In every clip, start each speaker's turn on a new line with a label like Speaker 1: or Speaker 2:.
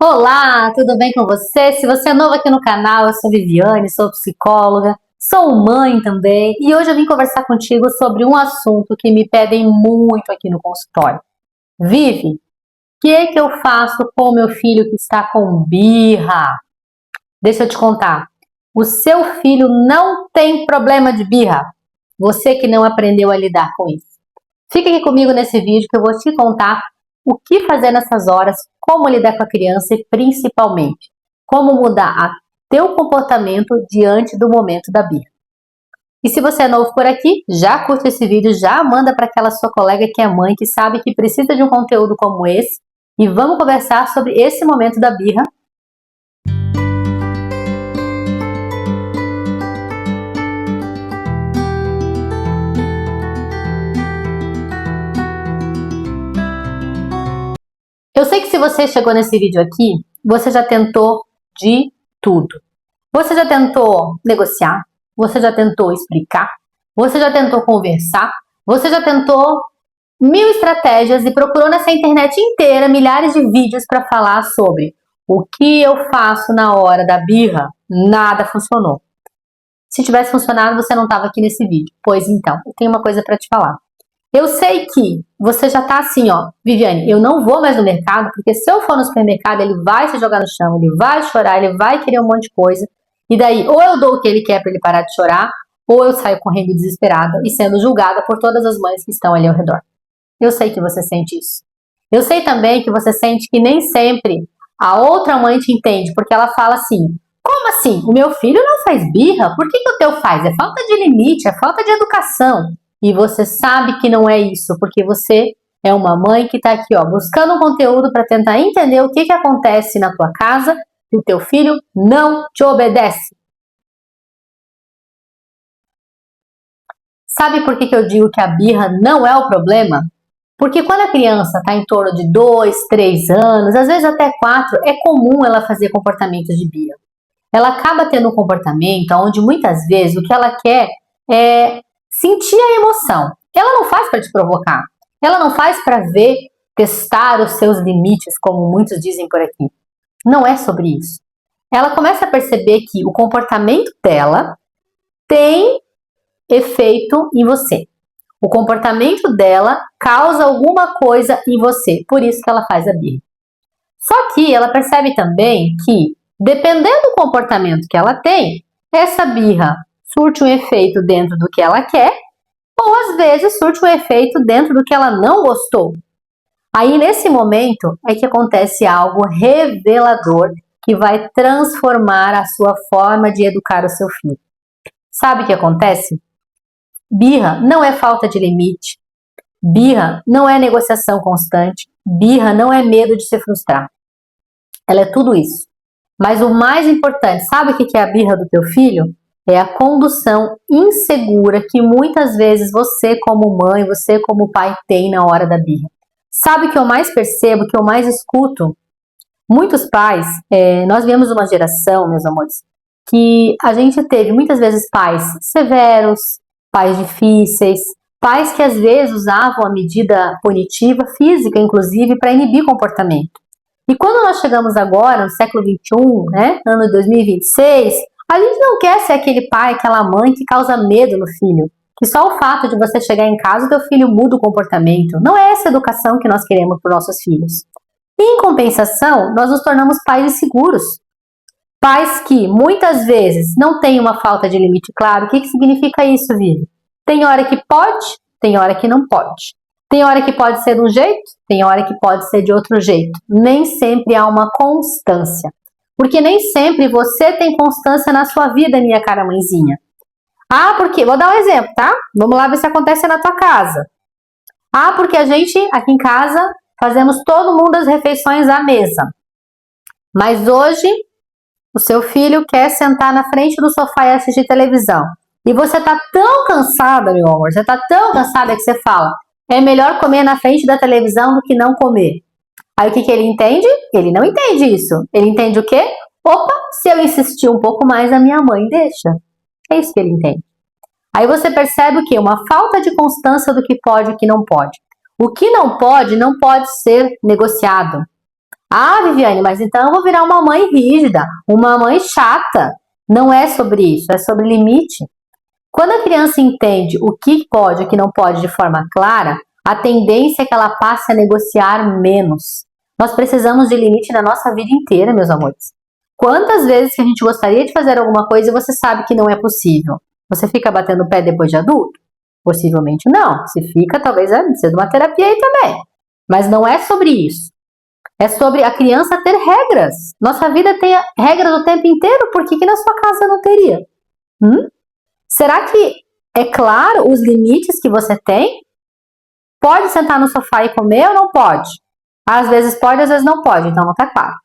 Speaker 1: Olá, tudo bem com você? Se você é novo aqui no canal, eu sou Viviane, sou psicóloga, sou mãe também e hoje eu vim conversar contigo sobre um assunto que me pedem muito aqui no consultório. Vivi, o que eu faço com o meu filho que está com birra? Deixa eu te contar, o seu filho não tem problema de birra, você que não aprendeu a lidar com isso. Fica aqui comigo nesse vídeo que eu vou te contar o que fazer nessas horas, como lidar com a criança e principalmente como mudar teu comportamento diante do momento da birra. E se você é novo por aqui, já curte esse vídeo, já manda para aquela sua colega que é mãe, que sabe que precisa de um conteúdo como esse e vamos conversar sobre esse momento da birra. Eu sei que se você chegou nesse vídeo aqui, você já tentou de tudo. Você já tentou negociar, você já tentou explicar, você já tentou conversar, você já tentou mil estratégias e procurou nessa internet inteira milhares de vídeos para falar sobre o que eu faço na hora da birra. Nada funcionou. Se tivesse funcionado, você não estava aqui nesse vídeo. Pois então, eu tenho uma coisa para te falar. Eu sei que você já tá assim, ó, Viviane, eu não vou mais no mercado, porque se eu for no supermercado, ele vai se jogar no chão, ele vai chorar, ele vai querer um monte de coisa, e daí ou eu dou o que ele quer para ele parar de chorar, ou eu saio correndo desesperada e sendo julgada por todas as mães que estão ali ao redor. Eu sei que você sente isso. Eu sei também que você sente que nem sempre a outra mãe te entende, porque ela fala assim, como assim? O meu filho não faz birra? Por que o teu faz? É falta de limite, é falta de educação. E você sabe que não é isso, porque você é uma mãe que está aqui, ó, buscando um conteúdo para tentar entender o que acontece na tua casa e o teu filho não te obedece. Sabe por que eu digo que a birra não é o problema? Porque quando a criança está em torno de 2, 3 anos, às vezes até 4, é comum ela fazer comportamentos de birra. Ela acaba tendo um comportamento onde muitas vezes o que ela quer é sentir a emoção. Ela não faz para te provocar. Ela não faz para ver, testar os seus limites, como muitos dizem por aqui. Não é sobre isso. Ela começa a perceber que o comportamento dela tem efeito em você. O comportamento dela causa alguma coisa em você. Por isso que ela faz a birra. Só que ela percebe também que, dependendo do comportamento que ela tem, essa birra surte um efeito dentro do que ela quer, ou às vezes surte um efeito dentro do que ela não gostou. Aí nesse momento é que acontece algo revelador que vai transformar a sua forma de educar o seu filho. Sabe o que acontece? Birra não é falta de limite, birra não é negociação constante, birra não é medo de se frustrar. Ela é tudo isso. Mas o mais importante, sabe o que é a birra do teu filho? É a condução insegura que muitas vezes você como mãe, você como pai tem na hora da birra. Sabe o que eu mais percebo, o que eu mais escuto? Muitos pais, nós viemos uma geração, meus amores, que a gente teve muitas vezes pais severos, pais difíceis, pais que às vezes usavam a medida punitiva, física inclusive, para inibir comportamento. E quando nós chegamos agora, no século XXI, né, ano de 2026, a gente não quer ser aquele pai, aquela mãe que causa medo no filho. Que só o fato de você chegar em casa, o teu filho muda o comportamento. Não é essa educação que nós queremos para os nossos filhos. E, em compensação, nós nos tornamos pais inseguros. Pais que, muitas vezes, não têm uma falta de limite claro. O que significa isso, Vivi? Tem hora que pode, tem hora que não pode. Tem hora que pode ser de um jeito, tem hora que pode ser de outro jeito. Nem sempre há uma constância. Porque nem sempre você tem constância na sua vida, minha cara mãezinha. Ah, porque... Vou dar um exemplo, tá? Vamos lá ver se acontece na tua casa. Ah, porque a gente, aqui em casa, fazemos todo mundo as refeições à mesa. Mas hoje, o seu filho quer sentar na frente do sofá e assistir televisão. E você tá tão cansada, meu amor, você tá tão cansada que você fala... É melhor comer na frente da televisão do que não comer. Aí o que ele entende? Ele não entende isso. Ele entende o quê? Opa, se eu insistir um pouco mais, a minha mãe deixa. É isso que ele entende. Aí você percebe o quê? Uma falta de constância do que pode e o que não pode. O que não pode ser negociado. Ah, Viviane, mas então eu vou virar uma mãe rígida, uma mãe chata. Não é sobre isso, é sobre limite. Quando a criança entende o que pode e o que não pode de forma clara, a tendência é que ela passe a negociar menos. Nós precisamos de limite na nossa vida inteira, meus amores. Quantas vezes que a gente gostaria de fazer alguma coisa e você sabe que não é possível? Você fica batendo o pé depois de adulto? Possivelmente não. Se fica, talvez precise de uma terapia aí também. Mas não é sobre isso. É sobre a criança ter regras. Nossa vida tem regras o tempo inteiro, por que na sua casa não teria? Será que é claro os limites que você tem? Pode sentar no sofá e comer ou não pode? Às vezes pode, às vezes não pode, então não está claro.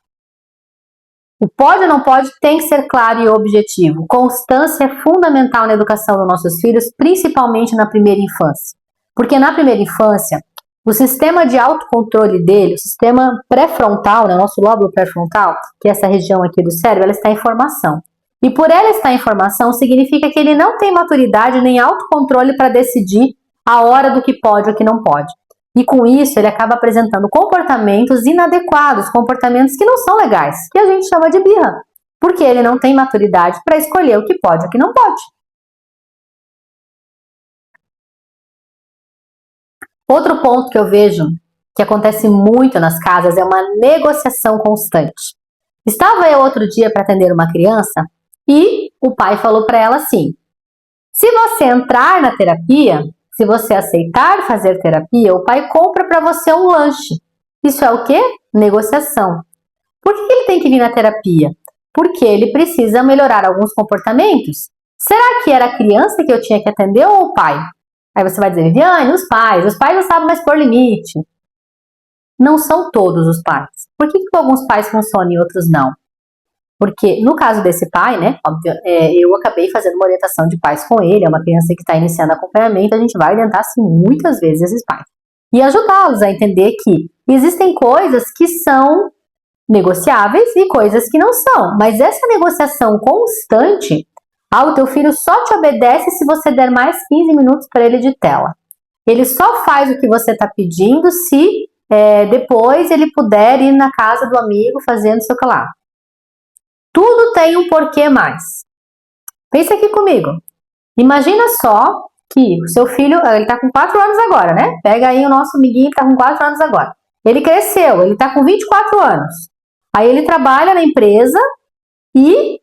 Speaker 1: O pode ou não pode tem que ser claro e objetivo. Constância é fundamental na educação dos nossos filhos, principalmente na primeira infância. Porque na primeira infância, o sistema de autocontrole dele, o sistema pré-frontal, né, nosso lóbulo pré-frontal, que é essa região aqui do cérebro, ela está em formação. E por ela estar em formação, significa que ele não tem maturidade nem autocontrole para decidir a hora do que pode ou que não pode. E com isso, ele acaba apresentando comportamentos inadequados, comportamentos que não são legais, que a gente chama de birra, porque ele não tem maturidade para escolher o que pode e o que não pode. Outro ponto que eu vejo que acontece muito nas casas é uma negociação constante. Estava eu outro dia para atender uma criança e o pai falou para ela assim: se você entrar na terapia, se você aceitar fazer terapia, o pai compra para você um lanche. Isso é o quê? Negociação. Por que ele tem que vir na terapia? Porque ele precisa melhorar alguns comportamentos. Será que era a criança que eu tinha que atender ou o pai? Aí você vai dizer, Viviane, os pais não sabem mais pôr limite. Não são todos os pais. Por que alguns pais funcionam e outros não? Porque no caso desse pai, né, óbvio, eu acabei fazendo uma orientação de pais com ele, é uma criança que está iniciando acompanhamento, a gente vai orientar assim muitas vezes esses pais. E ajudá-los a entender que existem coisas que são negociáveis e coisas que não são. Mas essa negociação constante, o teu filho só te obedece se você der mais 15 minutos para ele de tela. Ele só faz o que você está pedindo se depois ele puder ir na casa do amigo fazendo seu que lá. Tudo tem um porquê mais. Pensa aqui comigo. Imagina só que o seu filho, ele está com 4 anos agora, né? Pega aí o nosso amiguinho que está com 4 anos agora. Ele cresceu, ele está com 24 anos. Aí ele trabalha na empresa e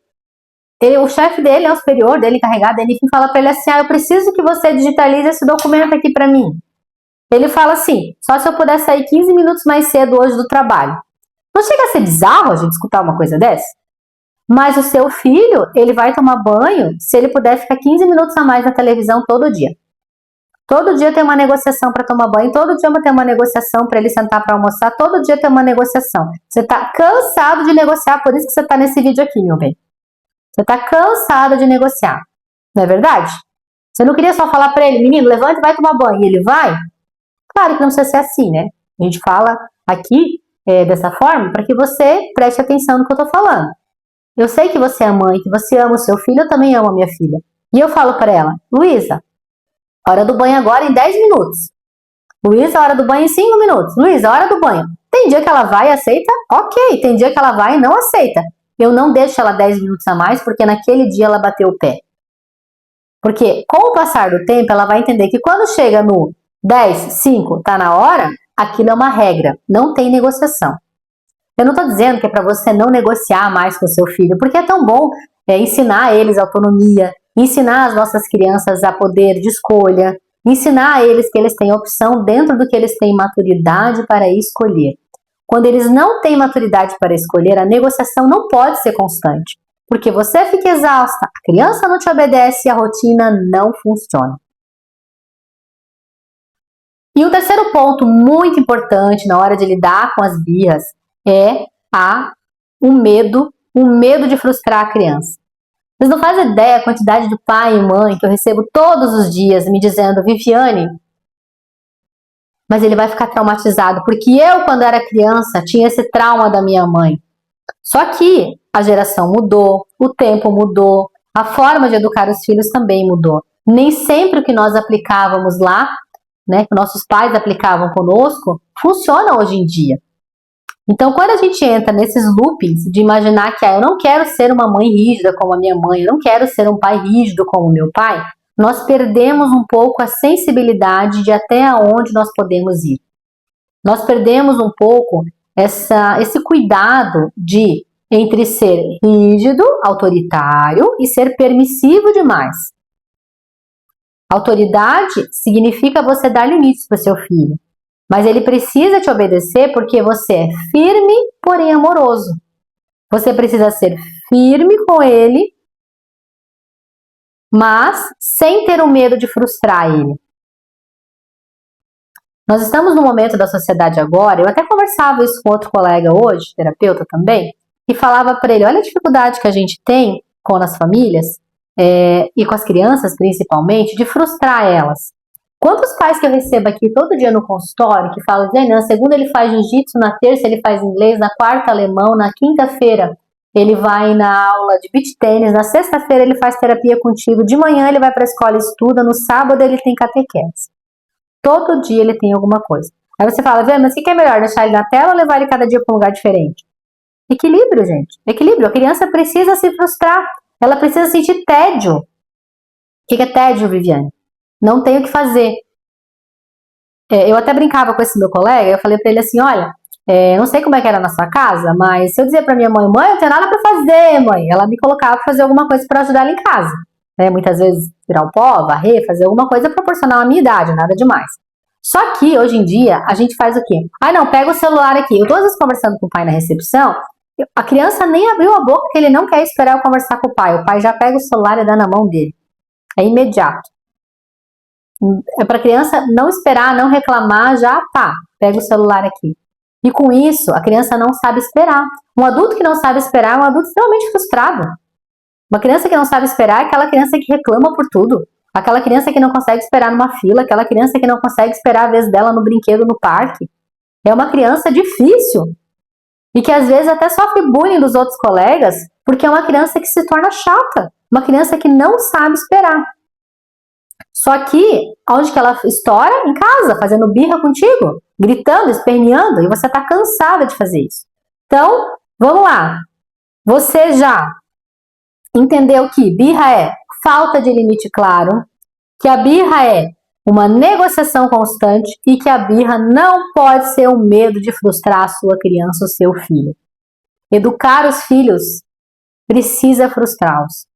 Speaker 1: o chefe dele, o superior dele, encarregado dele, fala para ele assim, eu preciso que você digitalize esse documento aqui para mim. Ele fala assim, só se eu puder sair 15 minutos mais cedo hoje do trabalho. Não chega a ser bizarro a gente escutar uma coisa dessa? Mas o seu filho, ele vai tomar banho se ele puder ficar 15 minutos a mais na televisão todo dia. Todo dia tem uma negociação para tomar banho, todo dia tem uma negociação para ele sentar para almoçar, todo dia tem uma negociação. Você está cansado de negociar, por isso que você está nesse vídeo aqui, meu bem. Você está cansado de negociar, não é verdade? Você não queria só falar para ele, menino, levanta e vai tomar banho, e ele vai? Claro que não precisa ser assim, né? A gente fala aqui dessa forma para que você preste atenção no que eu estou falando. Eu sei que você é mãe, que você ama o seu filho, eu também amo a minha filha. E eu falo para ela, Luísa, hora do banho agora em 10 minutos. Luísa, hora do banho em 5 minutos. Luísa, hora do banho. Tem dia que ela vai e aceita? Ok. Tem dia que ela vai e não aceita. Eu não deixo ela 10 minutos a mais, porque naquele dia ela bateu o pé. Porque com o passar do tempo, ela vai entender que quando chega no 10, 5, tá na hora, aquilo é uma regra. Não tem negociação. Eu não estou dizendo que é para você não negociar mais com o seu filho, porque é tão bom ensinar a eles autonomia, ensinar as nossas crianças a poder de escolha, ensinar a eles que eles têm opção dentro do que eles têm maturidade para escolher. Quando eles não têm maturidade para escolher, a negociação não pode ser constante, porque você fica exausta, a criança não te obedece e a rotina não funciona. E o terceiro ponto muito importante na hora de lidar com as birras é o medo de frustrar a criança. Vocês não fazem ideia a quantidade de pai e mãe que eu recebo todos os dias me dizendo, Viviane, mas ele vai ficar traumatizado, porque eu, quando era criança, tinha esse trauma da minha mãe. Só que a geração mudou, o tempo mudou, a forma de educar os filhos também mudou. Nem sempre o que nós aplicávamos lá, né, que nossos pais aplicavam conosco, funciona hoje em dia. Então, quando a gente entra nesses loopings de imaginar que eu não quero ser uma mãe rígida como a minha mãe, eu não quero ser um pai rígido como o meu pai, nós perdemos um pouco a sensibilidade de até onde nós podemos ir. Nós perdemos um pouco esse cuidado de entre ser rígido, autoritário e ser permissivo demais. Autoridade significa você dar limites para o seu filho, mas ele precisa te obedecer porque você é firme, porém amoroso. Você precisa ser firme com ele, mas sem ter o medo de frustrar ele. Nós estamos no momento da sociedade agora, eu até conversava isso com outro colega hoje, terapeuta também, e falava para ele, olha a dificuldade que a gente tem com as famílias, e com as crianças principalmente, de frustrar elas. Quantos pais que eu recebo aqui todo dia no consultório que falam, na segunda ele faz jiu-jitsu, na terça ele faz inglês, na quarta alemão, na quinta-feira ele vai na aula de beach tênis, na sexta-feira ele faz terapia contigo, de manhã ele vai para a escola e estuda, no sábado ele tem catequese. Todo dia ele tem alguma coisa. Aí você fala, mas o que é melhor, deixar ele na tela ou levar ele cada dia para um lugar diferente? Equilíbrio, gente. Equilíbrio. A criança precisa se frustrar. Ela precisa sentir tédio. O que é tédio, Viviane? Não tem o que fazer. Eu até brincava com esse meu colega, eu falei para ele assim, olha, não sei como é que era na sua casa, mas se eu dizer para minha mãe, eu não tenho nada para fazer, mãe, ela me colocava para fazer alguma coisa para ajudar ela em casa. Muitas vezes virar o pó, varrer, fazer alguma coisa proporcional à minha idade, nada demais. Só que, hoje em dia, a gente faz o quê? Não, pega o celular aqui. Eu tô às vezes conversando com o pai na recepção, a criança nem abriu a boca que ele não quer esperar eu conversar com o pai já pega o celular e dá na mão dele. É imediato. É pra criança não esperar, não reclamar, já pega o celular aqui. E com isso, a criança não sabe esperar. Um adulto que não sabe esperar é um adulto extremamente frustrado. Uma criança que não sabe esperar é aquela criança que reclama por tudo. Aquela criança que não consegue esperar numa fila, aquela criança que não consegue esperar a vez dela no brinquedo no parque. É uma criança difícil. E que às vezes até sofre bullying dos outros colegas, porque é uma criança que se torna chata. Uma criança que não sabe esperar. Só que, onde que ela estoura? Em casa, fazendo birra contigo, gritando, esperneando, e você tá cansada de fazer isso. Então, vamos lá. Você já entendeu que birra é falta de limite claro, que a birra é uma negociação constante e que a birra não pode ser o medo de frustrar a sua criança ou seu filho. Educar os filhos precisa frustrá-los.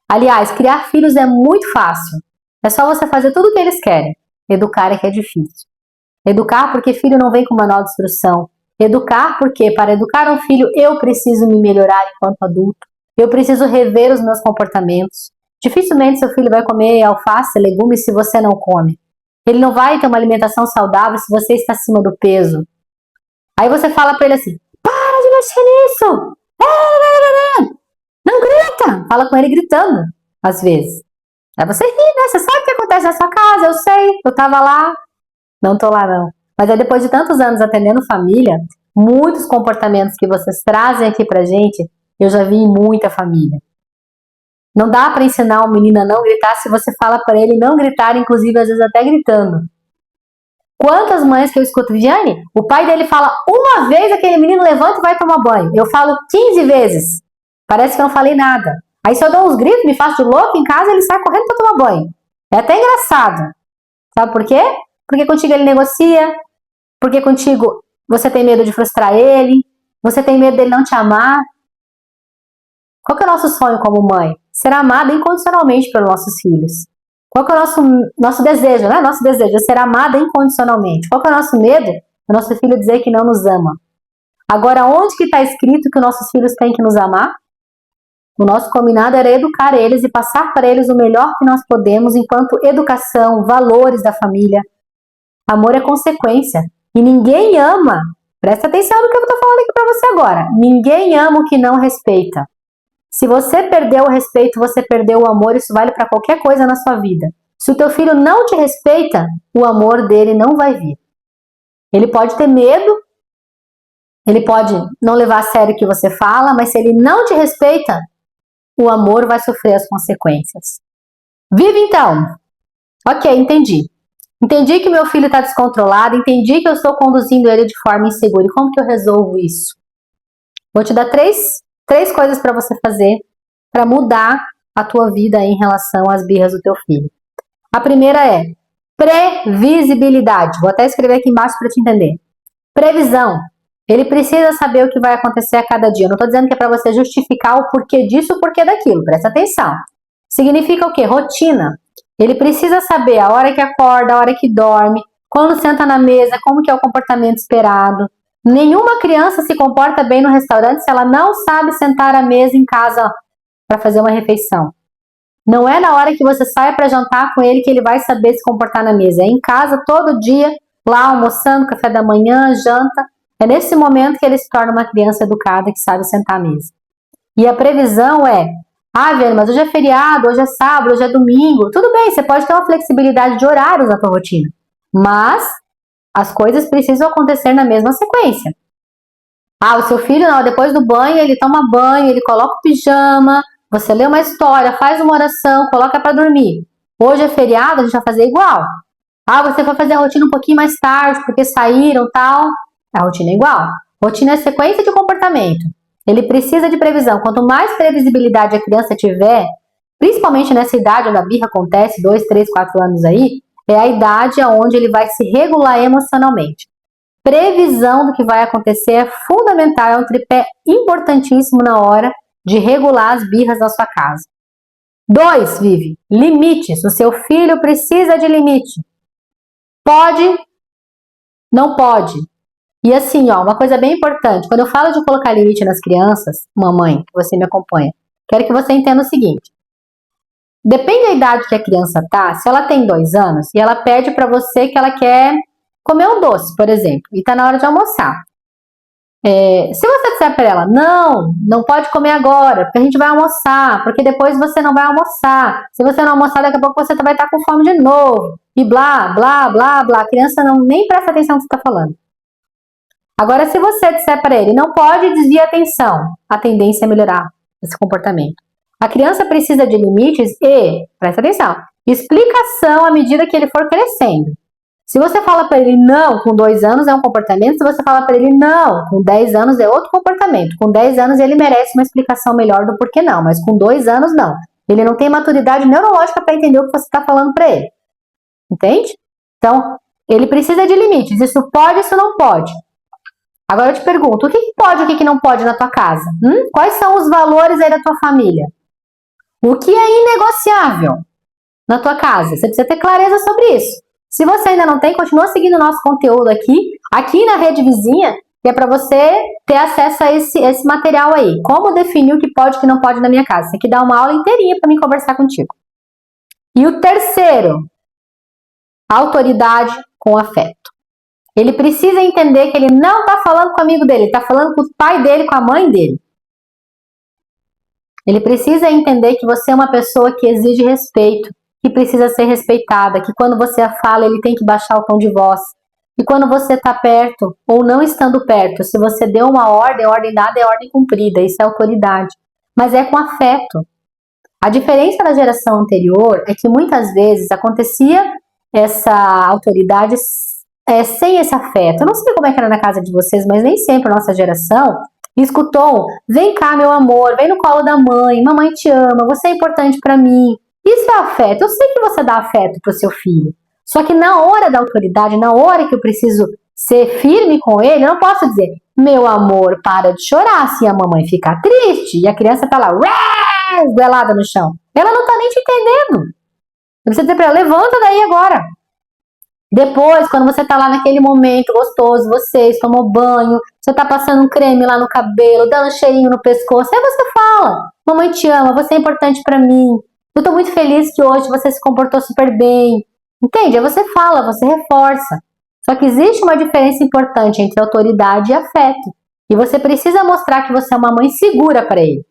Speaker 1: Aliás, criar filhos é muito fácil. É só você fazer tudo o que eles querem. Educar é que é difícil. Educar porque filho não vem com manual de instrução. Educar porque, para educar um filho, eu preciso me melhorar enquanto adulto. Eu preciso rever os meus comportamentos. Dificilmente seu filho vai comer alface, legumes se você não come. Ele não vai ter uma alimentação saudável se você está acima do peso. Aí você fala para ele assim, para de mexer nisso! Não grita! Fala com ele gritando, às vezes. Aí você ri, né? Você sabe o que acontece na sua casa, eu sei, eu tava lá. Não tô lá, não. Mas aí depois de tantos anos atendendo família, muitos comportamentos que vocês trazem aqui pra gente, eu já vi em muita família. Não dá para ensinar o menino a não gritar se você fala para ele não gritar, inclusive às vezes até gritando. Quantas mães que eu escuto, Viviane, o pai dele fala uma vez, aquele menino levanta e vai tomar banho. Eu falo 15 vezes. Parece que eu não falei nada. Aí se eu dou uns gritos, me faço de louco em casa, ele sai correndo para tomar banho. É até engraçado. Sabe por quê? Porque contigo ele negocia, porque contigo você tem medo de frustrar ele, você tem medo dele não te amar. Qual que é o nosso sonho como mãe? Ser amada incondicionalmente pelos nossos filhos. Qual que é o nosso desejo, né? Nosso desejo é ser amada incondicionalmente. Qual que é o nosso medo? O nosso filho dizer que não nos ama. Agora, onde que está escrito que os nossos filhos têm que nos amar? O nosso combinado era educar eles e passar para eles o melhor que nós podemos enquanto educação, valores da família. Amor é consequência. E ninguém ama. Presta atenção no que eu estou falando aqui para você agora. Ninguém ama o que não respeita. Se você perdeu o respeito, você perdeu o amor. Isso vale para qualquer coisa na sua vida. Se o teu filho não te respeita, o amor dele não vai vir. Ele pode ter medo, ele pode não levar a sério o que você fala, mas se ele não te respeita, o amor vai sofrer as consequências. Vive então. Ok, entendi. Entendi que meu filho está descontrolado, entendi que eu estou conduzindo ele de forma insegura. E como que eu resolvo isso? Vou te dar três coisas para você fazer para mudar a tua vida em relação às birras do teu filho. A primeira é previsibilidade. Vou até escrever aqui embaixo para te entender. Previsão. Ele precisa saber o que vai acontecer a cada dia. Eu não estou dizendo que é para você justificar o porquê disso, o porquê daquilo. Presta atenção. Significa o quê? Rotina. Ele precisa saber a hora que acorda, a hora que dorme, quando senta na mesa, como que é o comportamento esperado. Nenhuma criança se comporta bem no restaurante se ela não sabe sentar à mesa em casa para fazer uma refeição. Não é na hora que você sai para jantar com ele que ele vai saber se comportar na mesa. É em casa todo dia, lá almoçando, café da manhã, janta. É nesse momento que ele se torna uma criança educada que sabe sentar à mesa. E a previsão é: Vera, mas hoje é feriado, hoje é sábado, hoje é domingo. Tudo bem, você pode ter uma flexibilidade de horários na tua rotina, mas as coisas precisam acontecer na mesma sequência. O seu filho, não, depois do banho, ele toma banho, ele coloca o pijama, você lê uma história, faz uma oração, coloca para dormir. Hoje é feriado, a gente vai fazer igual. Você vai fazer a rotina um pouquinho mais tarde, porque saíram, tal. A rotina é igual. Rotina é sequência de comportamento. Ele precisa de previsão. Quanto mais previsibilidade a criança tiver, principalmente nessa idade onde a birra acontece, 2, 3, 4 anos aí, é a idade onde ele vai se regular emocionalmente. Previsão do que vai acontecer é fundamental, é um tripé importantíssimo na hora de regular as birras na sua casa. 2, Vivi, limites. O seu filho precisa de limite. Pode, não pode. E assim, uma coisa bem importante, quando eu falo de colocar limite nas crianças, mamãe, que você me acompanha, quero que você entenda o seguinte. Depende da idade que a criança tá, se ela tem 2 anos e ela pede para você que ela quer comer um doce, por exemplo, e tá na hora de almoçar. Se você disser para ela, não pode comer agora, porque a gente vai almoçar, porque depois você não vai almoçar. Se você não almoçar, daqui a pouco você vai estar com fome de novo. E blá, blá, blá, blá. A criança nem presta atenção no que você está falando. Agora, se você disser para ele, não pode desviar a atenção, a tendência é melhorar esse comportamento. A criança precisa de limites e, presta atenção, explicação à medida que ele for crescendo. Se você fala para ele não, com 2 anos é um comportamento. Se você fala para ele não, com 10 anos é outro comportamento. Com 10 anos ele merece uma explicação melhor do porquê não, mas com 2 anos não. Ele não tem maturidade neurológica para entender o que você está falando para ele. Entende? Então, ele precisa de limites. Isso pode, isso não pode. Agora eu te pergunto, o que pode e o que não pode na tua casa? Quais são os valores aí da tua família? O que é inegociável na tua casa? Você precisa ter clareza sobre isso. Se você ainda não tem, continua seguindo o nosso conteúdo aqui na Rede Vizinha, que é para você ter acesso a esse material aí. Como definir o que pode e o que não pode na minha casa. Você tem que dar uma aula inteirinha para mim conversar contigo. E o terceiro, autoridade com afeto. Ele precisa entender que ele não está falando com o amigo dele, ele está falando com o pai dele, com a mãe dele. Ele precisa entender que você é uma pessoa que exige respeito, que precisa ser respeitada, que quando você a fala, ele tem que baixar o tom de voz. E quando você está perto, ou não estando perto, se você deu uma ordem dada é ordem cumprida, isso é autoridade. Mas é com afeto. A diferença da geração anterior é que muitas vezes acontecia essa autoridade sem esse afeto. Eu não sei como é que era na casa de vocês, mas nem sempre a nossa geração escutou: vem cá, meu amor, vem no colo da mãe, mamãe te ama, você é importante para mim. Isso é afeto. Eu sei que você dá afeto pro seu filho. Só que na hora da autoridade, na hora que eu preciso ser firme com ele, eu não posso dizer: meu amor, para de chorar se a mamãe ficar triste. E a criança tá lá, esguelada no chão. Ela não tá nem te entendendo. Você precisa dizer pra ela: levanta daí agora. Depois, quando você tá lá naquele momento gostoso, vocês tomou banho, você tá passando um creme lá no cabelo, dando um cheirinho no pescoço, aí você fala: mamãe te ama, você é importante pra mim. Eu tô muito feliz que hoje você se comportou super bem. Entende? Aí você fala, você reforça. Só que existe uma diferença importante entre autoridade e afeto. E você precisa mostrar que você é uma mãe segura para ele.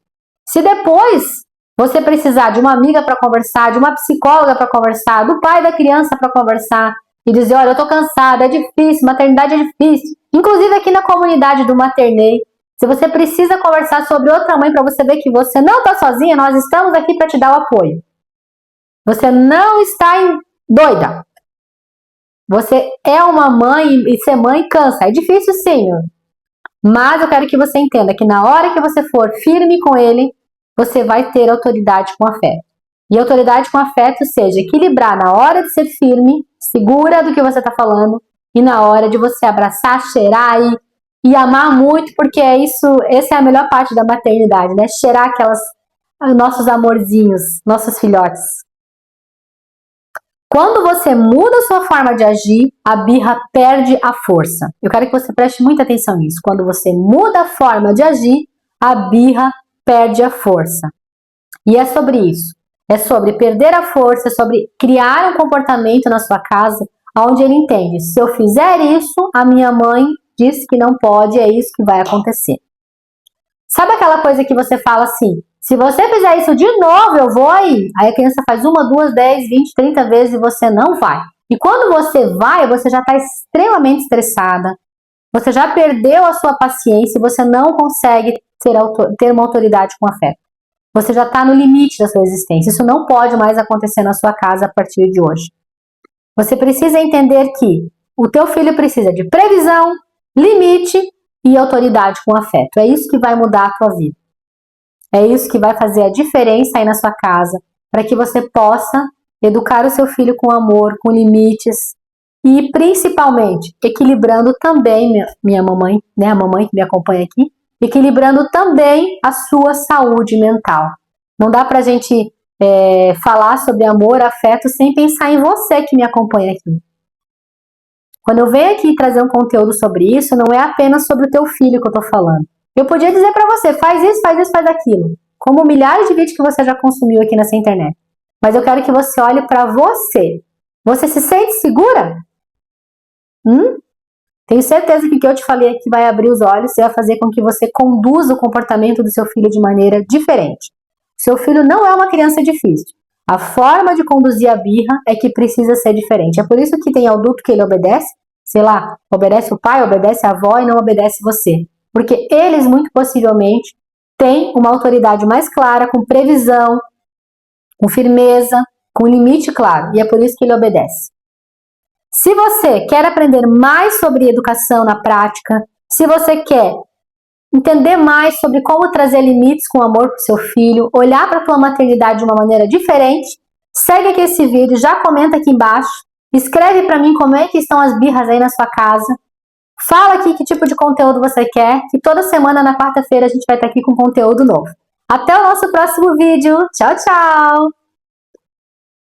Speaker 1: Se depois você precisar de uma amiga para conversar, de uma psicóloga para conversar, do pai da criança para conversar e dizer: olha, eu tô cansada, é difícil, maternidade é difícil. Inclusive aqui na comunidade do Maternei, se você precisa conversar sobre outra mãe para você ver que você não está sozinha, nós estamos aqui para te dar o apoio. Você não está doida. Você é uma mãe e ser mãe cansa. É difícil sim, mas eu quero que você entenda que na hora que você for firme com ele, você vai ter autoridade com afeto. E autoridade com afeto seja equilibrar na hora de ser firme, segura do que você está falando, e na hora de você abraçar, cheirar e amar muito, porque essa é a melhor parte da maternidade, né? Cheirar nossos amorzinhos, nossos filhotes. Quando você muda a sua forma de agir, a birra perde a força. Eu quero que você preste muita atenção nisso. Quando você muda a forma de agir, a birra perde a força. E é sobre isso. É sobre perder a força, é sobre criar um comportamento na sua casa onde ele entende, se eu fizer isso, a minha mãe disse que não pode, é isso que vai acontecer. Sabe aquela coisa que você fala assim, se você fizer isso de novo, eu vou aí. Aí a criança faz 1, 2, 10, 20, 30 vezes e você não vai. E quando você vai, você já está extremamente estressada, você já perdeu a sua paciência e você não consegue ter uma autoridade com afeto. Você já está no limite da sua existência. Isso não pode mais acontecer na sua casa a partir de hoje. Você precisa entender que o teu filho precisa de previsão, limite e autoridade com afeto. É isso que vai mudar a tua vida. É isso que vai fazer a diferença aí na sua casa, para que você possa educar o seu filho com amor, com limites e principalmente equilibrando também, minha mamãe, né, a mamãe que me acompanha aqui, equilibrando também a sua saúde mental. Não dá pra gente falar sobre amor, afeto, sem pensar em você que me acompanha aqui. Quando eu venho aqui trazer um conteúdo sobre isso, não é apenas sobre o teu filho que eu tô falando. Eu podia dizer pra você, faz isso, faz isso, faz aquilo. Como milhares de vídeos que você já consumiu aqui nessa internet. Mas eu quero que você olhe pra você. Você se sente segura? Tenho certeza que o que eu te falei aqui vai abrir os olhos e vai fazer com que você conduza o comportamento do seu filho de maneira diferente. Seu filho não é uma criança difícil. A forma de conduzir a birra é que precisa ser diferente. É por isso que tem adulto que ele obedece, sei lá, obedece o pai, obedece a avó e não obedece você. Porque eles, muito possivelmente, têm uma autoridade mais clara, com previsão, com firmeza, com limite claro. E é por isso que ele obedece. Se você quer aprender mais sobre educação na prática, se você quer entender mais sobre como trazer limites com amor para o seu filho, olhar para a tua maternidade de uma maneira diferente, segue aqui esse vídeo, já comenta aqui embaixo, escreve para mim como é que estão as birras aí na sua casa, fala aqui que tipo de conteúdo você quer, que toda semana na quarta-feira a gente vai estar aqui com conteúdo novo. Até o nosso próximo vídeo. Tchau, tchau!